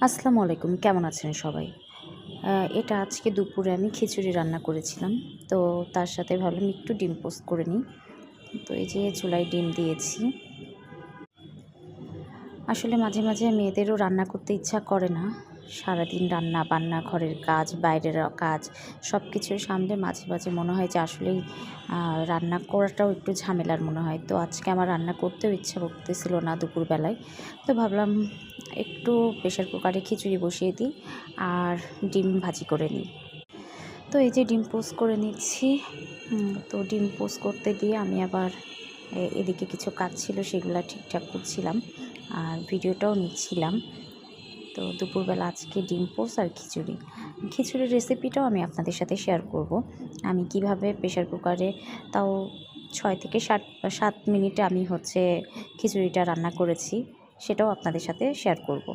আসসালামু আলাইকুম, কেমন আছেন সবাই? এটা আজকে দুপুরে আমি খিচুড়ি রান্না করেছিলাম। তো তার সাথে ভাবলাম একটু ডিম পোস্ট করে নিই। তো এই যে চুলায় ডিম দিয়েছি। আসলে মাঝে, মাঝে মেয়েদেরও রান্না করতে ইচ্ছা করে না। সারাদিন রান্না-বান্না, ঘরের কাজ, বাইরের কাজ সব কিছু সামলে মাঝে, মাঝে মনে হয় যে আসলেই রান্না করাটাও একটু ঝামেলার মনে হয়। তো আজকে আমার রান্না করতেও ইচ্ছা করতেছিল না দুপুরবেলায়। তো ভাবলাম একটু প্রেশার কুকারে খিচুড়ি বসিয়ে দিই আর ডিম ভাজি করে নিই। তো এই যে ডিম পোস্ট করে নিচ্ছি। তো ডিম পোস্ট করতে দিয়ে আমি আবার এদিকে কিছু কাজ ছিল সেগুলা ঠিকঠাক করছিলাম আর ভিডিওটাও নিচ্ছিলাম। তো দুপুরবেলা আজকে ডিম পোস্ট আর খিচুড়ি। খিচুড়ির রেসিপিটাও আমি আপনাদের সাথে শেয়ার করব। আমি কিভাবে প্রেশার কুকারে তাও ৬ থেকে ৭ মিনিটে আমি খিচুড়িটা রান্না করেছি, সেটাও আপনাদের সাথে শেয়ার করব।